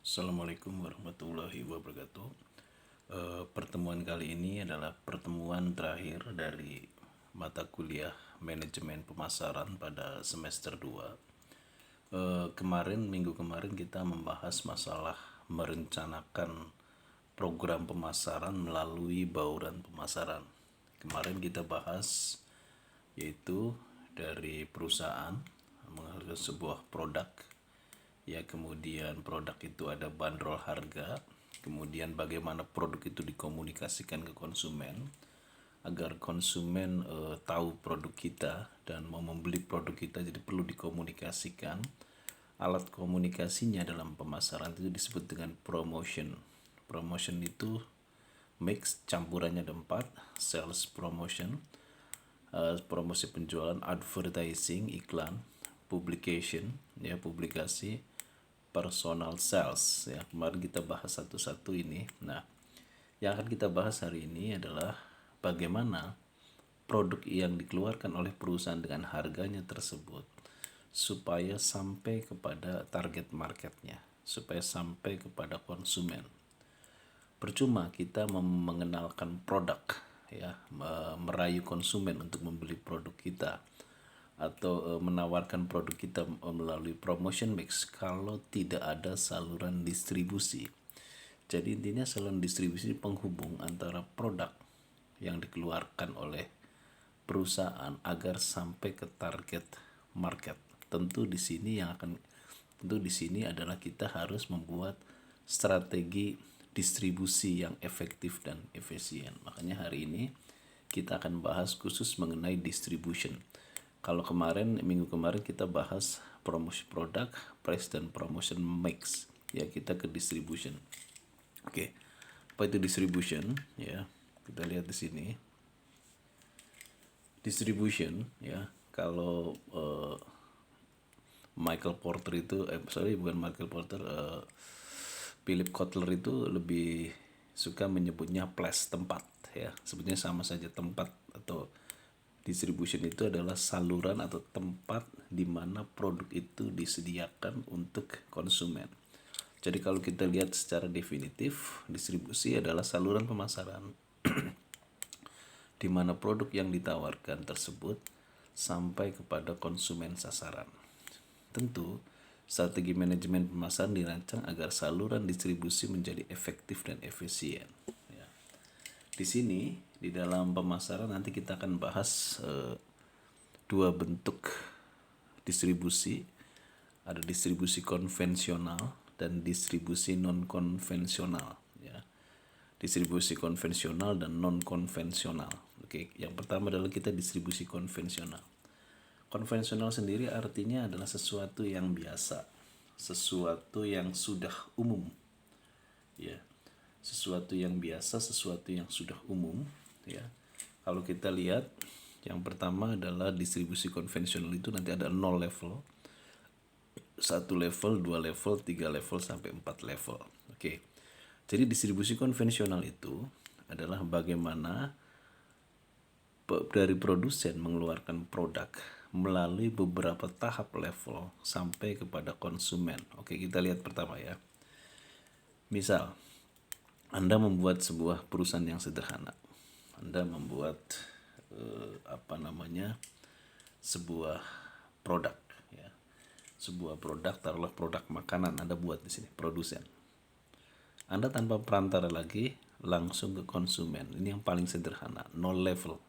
Assalamualaikum warahmatullahi wabarakatuh. Pertemuan kali ini adalah pertemuan terakhir dari mata kuliah manajemen pemasaran pada semester 2. Minggu kemarin kita membahas masalah merencanakan program pemasaran melalui bauran pemasaran. Kemarin kita bahas yaitu dari perusahaan menghasilkan sebuah produk, ya, kemudian produk itu ada bandrol harga, kemudian bagaimana produk itu dikomunikasikan ke konsumen agar konsumen tahu produk kita dan mau membeli produk kita. Jadi perlu dikomunikasikan. Alat komunikasinya dalam pemasaran itu disebut dengan promotion. Promotion itu mix, campurannya ada 4: sales promotion, promosi penjualan, advertising, iklan, publication, ya, publikasi, personal sales, ya. Kemarin kita bahas satu-satu ini. Nah, yang akan kita bahas hari ini adalah bagaimana produk yang dikeluarkan oleh perusahaan dengan harganya tersebut supaya sampai kepada target marketnya, supaya sampai kepada konsumen. Percuma kita mengenalkan produk, ya, merayu konsumen untuk membeli produk kita atau menawarkan produk kita melalui promotion mix kalau tidak ada saluran distribusi. Jadi intinya saluran distribusi penghubung antara produk yang dikeluarkan oleh perusahaan agar sampai ke target market. Tentu di sini adalah kita harus membuat strategi distribusi yang efektif dan efisien. Makanya hari ini kita akan bahas khusus mengenai distribution. Kalau minggu kemarin kita bahas promosi produk, price dan promotion mix. Ya, kita ke distribution. Oke. Apa itu distribution? Ya, kita lihat di sini. Distribution, ya. Kalau Michael Porter itu bukan Michael Porter, Philip Kotler itu lebih suka menyebutnya place, tempat, ya. Sebetulnya sama saja, tempat atau distribution itu adalah saluran atau tempat di mana produk itu disediakan untuk konsumen. Jadi kalau kita lihat secara definitif, distribusi adalah saluran pemasaran di mana produk yang ditawarkan tersebut sampai kepada konsumen sasaran. Tentu, strategi manajemen pemasaran dirancang agar saluran distribusi menjadi efektif dan efisien. Ya. Di sini, di dalam pemasaran nanti kita akan bahas dua bentuk distribusi. Ada distribusi konvensional dan distribusi non konvensional. Ya. Distribusi konvensional dan non konvensional. Oke, yang pertama adalah kita distribusi konvensional. Konvensional sendiri artinya adalah sesuatu yang biasa, sesuatu yang sudah umum, ya, sesuatu yang biasa, sesuatu yang sudah umum, ya. Kalau kita lihat, yang pertama adalah distribusi konvensional itu nanti ada 0 level, 1 level, 2 level, 3 level, sampai 4 level. Oke. Jadi distribusi konvensional itu adalah bagaimana dari produsen mengeluarkan produk melalui beberapa tahap level sampai kepada konsumen. Oke, kita lihat pertama, ya. Misal, Anda membuat sebuah perusahaan yang sederhana. Anda membuat sebuah produk, ya. Sebuah produk, taruhlah produk makanan Anda buat di sini, produsen. Anda tanpa perantara lagi langsung ke konsumen. Ini yang paling sederhana, no level.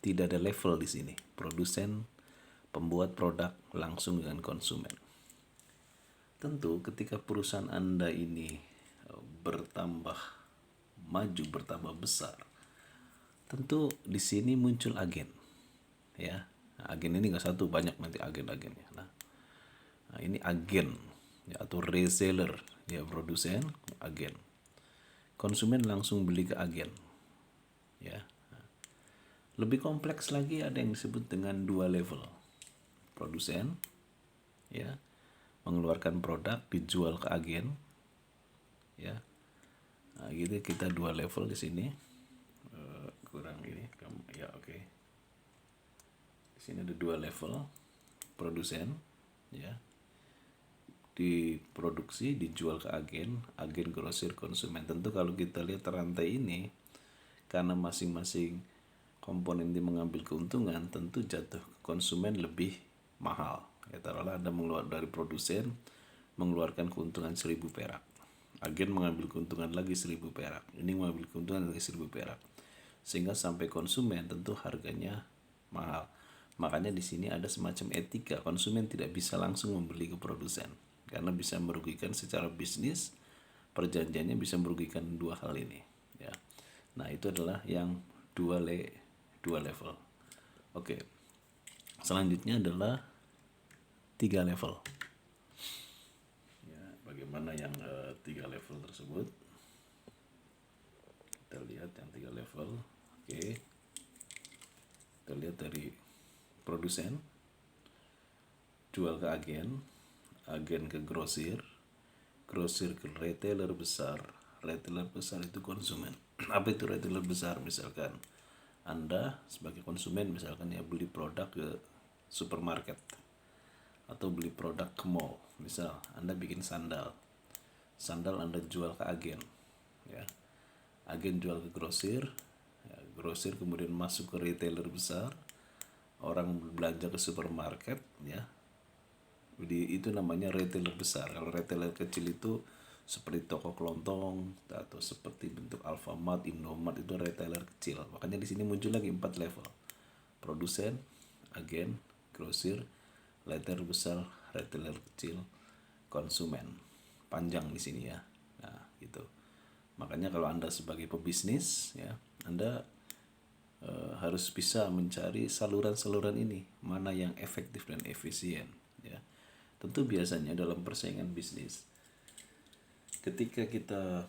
Tidak ada level di sini. Produsen, pembuat produk, langsung dengan konsumen. Tentu ketika perusahaan Anda ini bertambah maju, bertambah besar, tentu di sini muncul agen, ya. Agen ini nggak satu, banyak nanti agen-agennya. Nah, ini agen, ya, atau reseller, ya, produsen, agen. Konsumen langsung beli ke agen, ya. Lebih kompleks lagi ada yang disebut dengan 2 level. Produsen, ya, mengeluarkan produk dijual ke agen, ya. Nah, gitu kita 2 level di sini. Kurang ini, ya, oke. Di sini ada 2 level produsen, ya. diproduksi, dijual ke agen grosir, konsumen. Tentu kalau kita lihat rantai ini, karena masing-masing komponen ini mengambil keuntungan, tentu jatuh ke konsumen lebih mahal. Ya, taruhlah Anda mengeluarkan dari produsen, mengeluarkan keuntungan 1.000 perak. Agen mengambil keuntungan lagi 1.000 perak. Ini mengambil keuntungan lagi 1.000 perak. Sehingga sampai konsumen tentu harganya mahal. Makanya di sini ada semacam etika, konsumen tidak bisa langsung membeli ke produsen karena bisa merugikan secara bisnis, perjanjiannya bisa merugikan dua hal ini, ya. Nah, itu adalah yang dua level. Oke. Selanjutnya adalah 3 level. Ya, bagaimana yang 3 level tersebut? Kita lihat yang 3 level. Oke. Kita lihat dari produsen, jual ke agen, agen ke grosir, grosir ke retailer besar itu konsumen. Apa itu retailer besar? Misalkan Anda sebagai konsumen misalkan ya beli produk ke supermarket atau beli produk ke mall. Misal Anda bikin sandal Anda jual ke agen, ya. Agen jual ke grosir, ya, grosir kemudian masuk ke retailer besar, orang belanja ke supermarket, ya. Jadi itu namanya retailer besar. Kalau retailer kecil itu seperti toko kelontong atau seperti bentuk Alfamart, Indomart, itu retailer kecil. Makanya di sini muncul lagi 4 level. Produsen, agen, grosir, retailer besar, retailer kecil, konsumen. Panjang di sini ya. Nah, gitu. Makanya kalau Anda sebagai pebisnis, ya, Anda harus bisa mencari saluran-saluran ini, mana yang efektif dan efisien, ya. Tentu biasanya dalam persaingan bisnis, ketika kita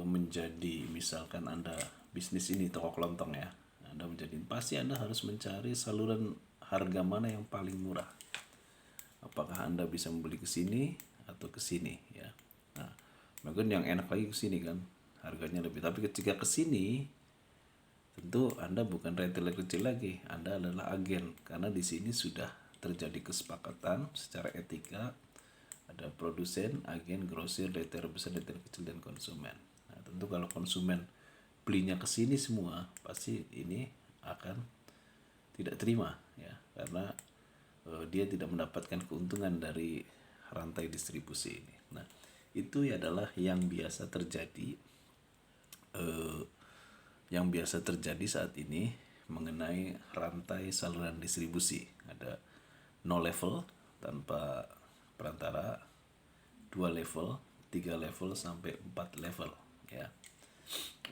menjadi, misalkan Anda bisnis ini toko kelontong, ya, Anda menjadi, pasti Anda harus mencari saluran harga mana yang paling murah. Apakah Anda bisa membeli ke sini atau ke sini, ya. Nah, mungkin yang enak lagi ke sini kan, harganya lebih. Tapi ketika ke sini, tentu Anda bukan retailer kecil lagi, Anda adalah agen, karena di sini sudah terjadi kesepakatan secara etika, ada produsen, agen, grosir, retailer besar, retailer kecil, dan konsumen. Nah, tentu kalau konsumen belinya ke sini semua, pasti ini akan tidak terima, ya, karena dia tidak mendapatkan keuntungan dari rantai distribusi ini. Nah, itu adalah yang biasa terjadi saat ini mengenai rantai saluran distribusi. Ada 0 level tanpa perantara, 2 level, 3 level sampai 4 level, ya.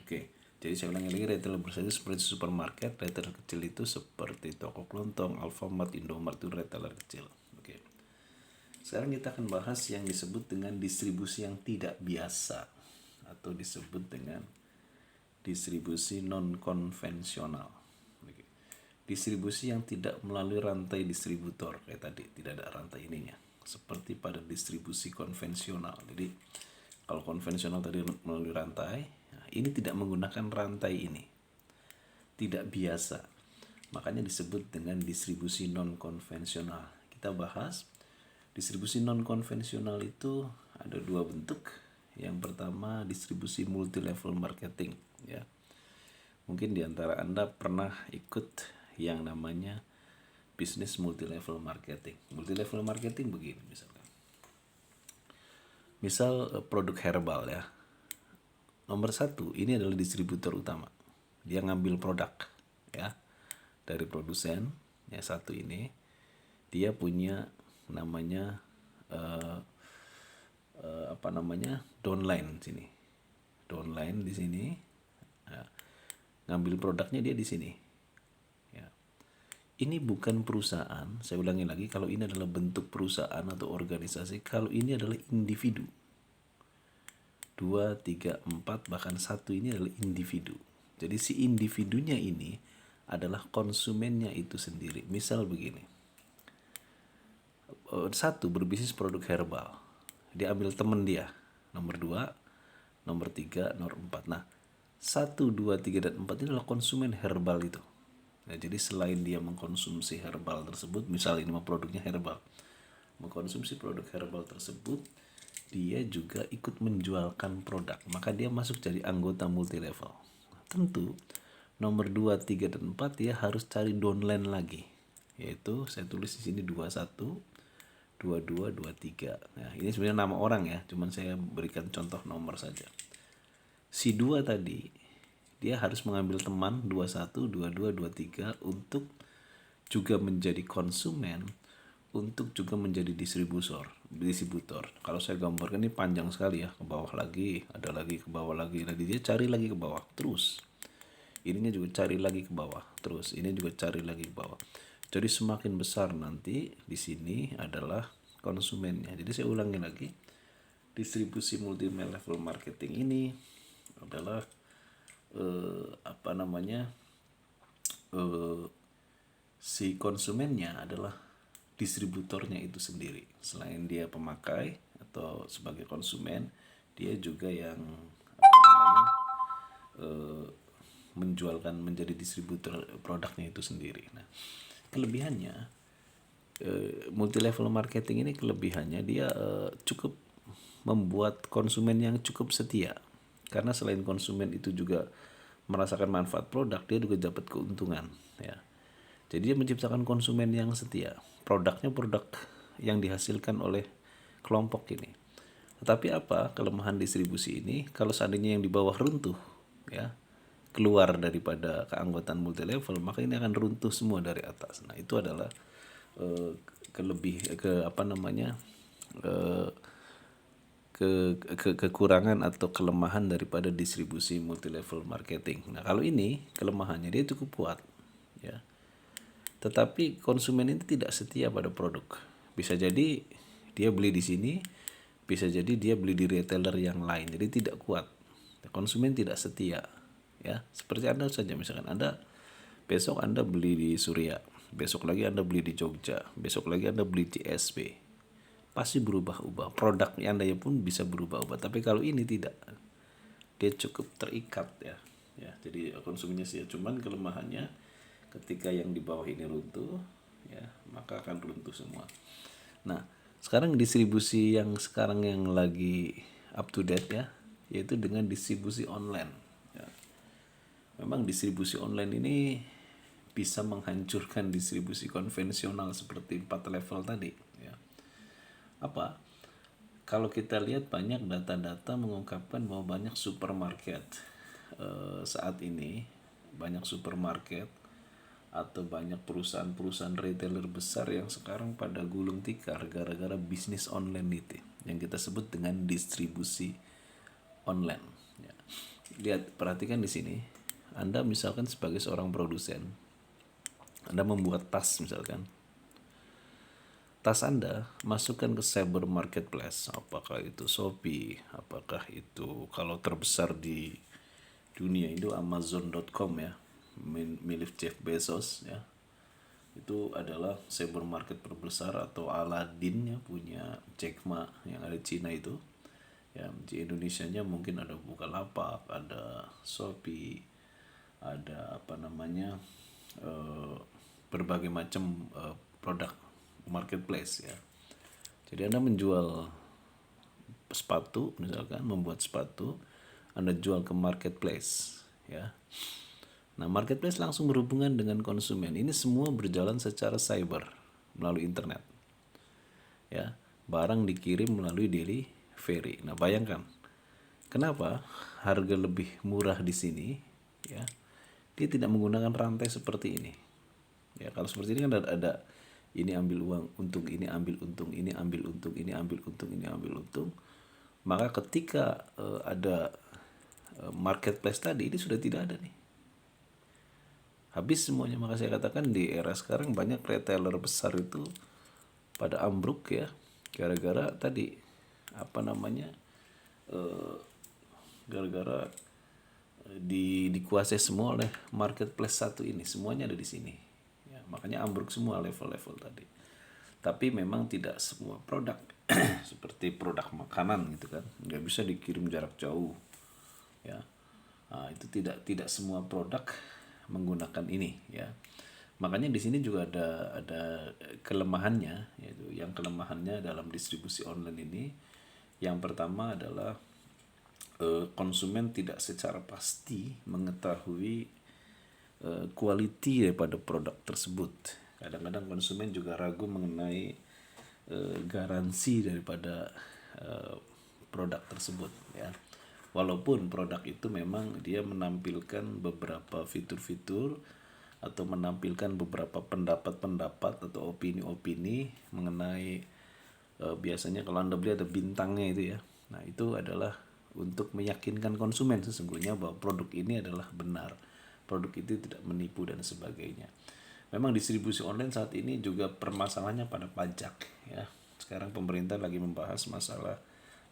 Oke. Jadi saya ulangi lagi, retailer besar itu seperti supermarket, retailer kecil itu seperti toko kelontong, Alfamart, Indomart, itu retailer kecil. Oke. Sekarang kita akan bahas yang disebut dengan distribusi yang tidak biasa atau disebut dengan distribusi non konvensional. Distribusi yang tidak melalui rantai distributor kayak tadi, tidak ada rantai ininya. Seperti pada distribusi konvensional. Jadi kalau konvensional tadi melalui rantai, nah, ini tidak menggunakan rantai ini. Tidak biasa. Makanya disebut dengan distribusi non konvensional. Kita bahas distribusi non konvensional itu ada 2 bentuk. Yang pertama distribusi multi level marketing, ya. Mungkin di antara Anda pernah ikut yang namanya bisnis multi level marketing. Multi level marketing begini misalkan. Misal produk herbal, ya. Nomor 1 ini adalah distributor utama. Dia ngambil produk, ya, dari produsen, ya, satu ini. Dia punya namanya downline sini. Downline di sini. Nah, ngambil produknya dia di sini. Ya. Ini bukan perusahaan, saya ulangi lagi, kalau ini adalah bentuk perusahaan atau organisasi, kalau ini adalah individu. 2, 3, 4, bahkan 1 ini adalah individu. Jadi si individunya ini adalah konsumennya itu sendiri. Misal begini. 1 berbisnis produk herbal. Dia ambil teman dia. Nomor 2, nomor 3, nomor 4. Nah, 1, 2, 3, dan 4 ini adalah konsumen herbal itu. Nah, jadi selain dia mengkonsumsi herbal tersebut, misal ini produknya herbal, mengkonsumsi produk herbal tersebut, dia juga ikut menjualkan produk, maka dia masuk jadi anggota multi level. Tentu nomor 2, 3, dan 4 dia harus cari downline lagi, yaitu saya tulis di sini 21, 22, 23. Nah, ini sebenarnya nama orang ya, cuman saya berikan contoh nomor saja. Si 2 tadi dia harus mengambil teman 21, 22, 23 untuk juga menjadi konsumen, untuk juga menjadi distributor. Kalau saya gambarkan ini panjang sekali ya, ke bawah lagi, ada lagi ke bawah lagi, dia cari lagi ke bawah terus. Ininya juga cari lagi ke bawah terus, ini juga cari lagi ke bawah. Jadi semakin besar nanti di sini adalah konsumennya. Jadi saya ulangi lagi, distribusi multi level marketing ini adalah si konsumennya adalah distributornya itu sendiri. Selain dia pemakai atau sebagai konsumen, dia juga yang menjualkan, menjadi distributor produknya itu sendiri. Nah, kelebihannya multi level marketing ini, kelebihannya dia cukup membuat konsumen yang cukup setia. Karena selain konsumen itu juga merasakan manfaat produk, dia juga dapat keuntungan ya. Jadi dia menciptakan konsumen yang setia. Produknya produk yang dihasilkan oleh kelompok ini. Tetapi apa kelemahan distribusi ini? Kalau seandainya yang di bawah runtuh ya, keluar daripada keanggotaan multi level, maka ini akan runtuh semua dari atas. Nah, itu adalah kekurangan atau kelemahan daripada distribusi multi level marketing. Nah, kalau ini kelemahannya, dia cukup kuat ya. Tetapi konsumen ini tidak setia pada produk. Bisa jadi dia beli di sini, bisa jadi dia beli di retailer yang lain. Jadi tidak kuat. Konsumen tidak setia ya. Seperti Anda saja, misalkan besok Anda beli di Surya, besok lagi Anda beli di Jogja, besok lagi Anda beli di SB. Pasti berubah-ubah. Produknya Anda pun bisa berubah-ubah. Tapi kalau ini tidak. Dia cukup terikat ya. Ya, jadi konsumennya sih. Cuman kelemahannya, ketika yang di bawah ini runtuh ya, maka akan runtuh semua. Nah, sekarang distribusi yang sekarang yang lagi up to date ya, yaitu dengan distribusi online ya. Memang distribusi online ini bisa menghancurkan distribusi konvensional seperti 4 level tadi ya. Apa? Kalau kita lihat, banyak data-data mengungkapkan bahwa banyak supermarket saat ini, banyak supermarket atau banyak perusahaan-perusahaan retailer besar yang sekarang pada gulung tikar gara-gara bisnis online itu, yang kita sebut dengan distribusi online ya. Lihat, perhatikan di sini. Anda misalkan sebagai seorang produsen, Anda membuat tas misalkan. Tas Anda masukkan ke cyber marketplace, apakah itu Shopee, apakah itu kalau terbesar di dunia itu Amazon.com ya, milik Jeff Bezos ya. Itu adalah cyber market terbesar, atau Aladdin ya, punya Jack Ma yang ada di Cina itu. Ya, di Indonesianya mungkin ada Bukalapak, ada Shopee, ada berbagai macam produk marketplace ya. Jadi Anda menjual sepatu misalkan, membuat sepatu, Anda jual ke marketplace ya. Nah, marketplace langsung berhubungan dengan konsumen. Ini semua berjalan secara cyber melalui internet ya. Barang dikirim melalui delivery. Nah, bayangkan kenapa harga lebih murah di sini ya. Dia tidak menggunakan rantai seperti ini ya. Kalau seperti ini kan ada ini ambil uang untung, ini ambil untung, ini ambil untung, ini ambil untung, ini ambil untung. Maka ketika ada marketplace tadi, ini sudah tidak ada nih, habis semuanya. Maka saya katakan di era sekarang banyak retailer besar itu pada ambruk ya, gara-gara tadi gara-gara dikuasai semua oleh marketplace satu ini. Semuanya ada di sini ya, makanya ambruk semua level-level tadi. Tapi memang tidak semua produk seperti produk makanan gitu kan, nggak bisa dikirim jarak jauh ya. Nah, itu tidak semua produk menggunakan ini ya. Makanya di sini juga ada kelemahannya, yaitu yang kelemahannya dalam distribusi online ini. Yang pertama adalah konsumen tidak secara pasti mengetahui quality daripada produk tersebut. Kadang-kadang konsumen juga ragu mengenai garansi daripada eh, produk tersebut, ya. Walaupun produk itu memang dia menampilkan beberapa fitur-fitur atau menampilkan beberapa pendapat-pendapat atau opini-opini mengenai biasanya kalau Anda beli ada bintangnya itu ya. Nah, itu adalah untuk meyakinkan konsumen sesungguhnya bahwa produk ini adalah benar. Produk itu tidak menipu dan sebagainya. Memang distribusi online saat ini juga permasalahannya pada pajak, ya. Sekarang pemerintah lagi membahas masalah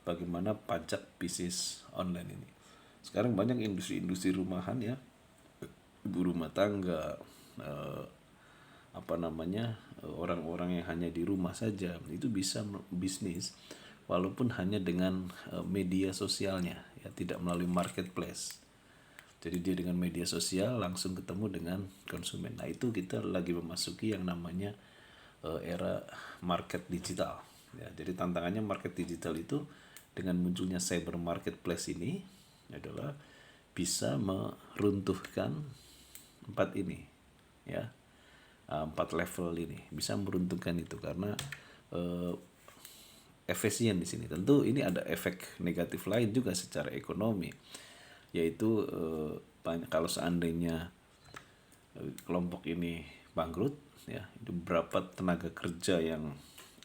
bagaimana pajak bisnis online ini. Sekarang banyak industri-industri rumahan ya, ibu rumah tangga, eh, apa namanya, orang-orang yang hanya di rumah saja itu bisa bisnis walaupun hanya dengan media sosialnya, ya, tidak melalui marketplace. Jadi dia dengan media sosial langsung ketemu dengan konsumen. Nah, itu kita lagi memasuki yang namanya era market digital. Ya, jadi tantangannya market digital itu dengan munculnya cyber marketplace ini adalah bisa meruntuhkan empat ini, ya. Empat level ini bisa meruntuhkan itu karena eh, efisien di sini. Tentu ini ada efek negatif lain juga secara ekonomi, yaitu banyak kalau seandainya kelompok ini bangkrut, ya, itu berapa tenaga kerja yang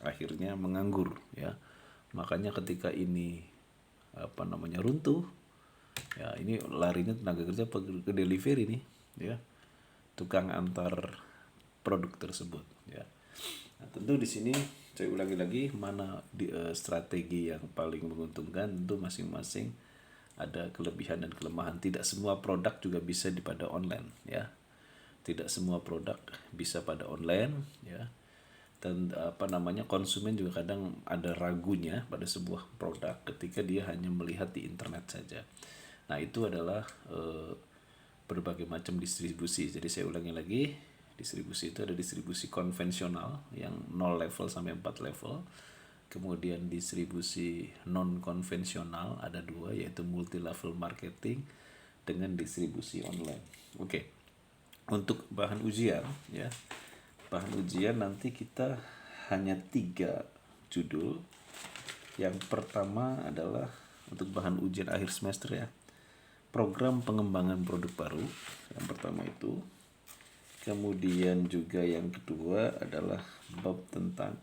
akhirnya menganggur, ya. Makanya ketika ini apa namanya runtuh, ya, ini larinya tenaga kerja ke delivery nih, ya, tukang antar produk tersebut, ya. Nah, tentu di sini saya ulangi lagi mana strategi yang paling menguntungkan. Tentu masing-masing ada kelebihan dan kelemahan. Tidak semua produk juga bisa pada online, ya. Tidak semua produk bisa pada online, ya. Dan apa namanya, konsumen juga kadang ada ragunya pada sebuah produk ketika dia hanya melihat di internet saja. Nah, itu adalah berbagai macam distribusi. Jadi saya ulangi lagi, distribusi itu ada distribusi konvensional yang 0 level sampai 4 level. Kemudian distribusi non konvensional ada dua, yaitu multi level marketing dengan distribusi online. Oke. Untuk bahan ujian, ya. Bahan ujian nanti kita hanya 3 judul. Yang pertama adalah untuk bahan ujian akhir semester, ya. Program pengembangan produk baru, yang pertama itu. Kemudian juga yang kedua adalah bab tentang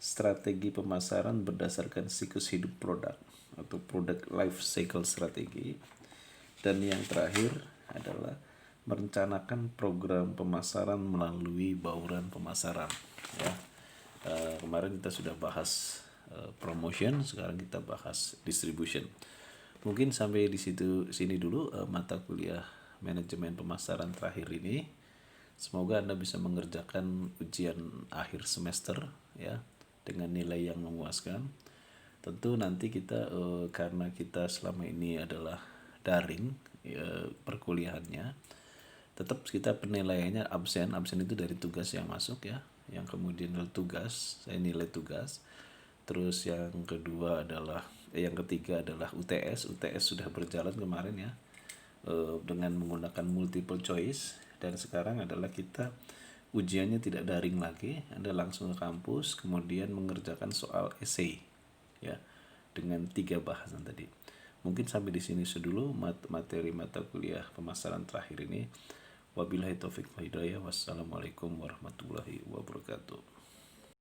strategi pemasaran berdasarkan siklus hidup produk atau product life cycle strategi. Dan yang terakhir adalah merencanakan program pemasaran melalui bauran pemasaran, ya. Kemarin kita sudah bahas promotion, sekarang kita bahas distribution. Mungkin sampai di sini dulu mata kuliah manajemen pemasaran terakhir ini. Semoga Anda bisa mengerjakan ujian akhir semester, ya, dengan nilai yang memuaskan. Tentu nanti kita karena kita selama ini adalah daring, perkuliahannya, tetap kita penilaiannya absen. Absen itu dari tugas yang masuk, ya. Yang kemudian tugas, saya nilai tugas. Terus yang kedua adalah yang ketiga adalah UTS. UTS sudah berjalan kemarin, ya, dengan menggunakan multiple choice. Dan sekarang adalah kita ujiannya tidak daring lagi, Anda langsung ke kampus kemudian mengerjakan soal essay, ya, dengan 3 bahasan tadi. Mungkin sampai di sini dulu materi mata kuliah pemasaran terakhir ini. Wabillahi taufik wa hidayah. Wassalamualaikum warahmatullahi wabarakatuh.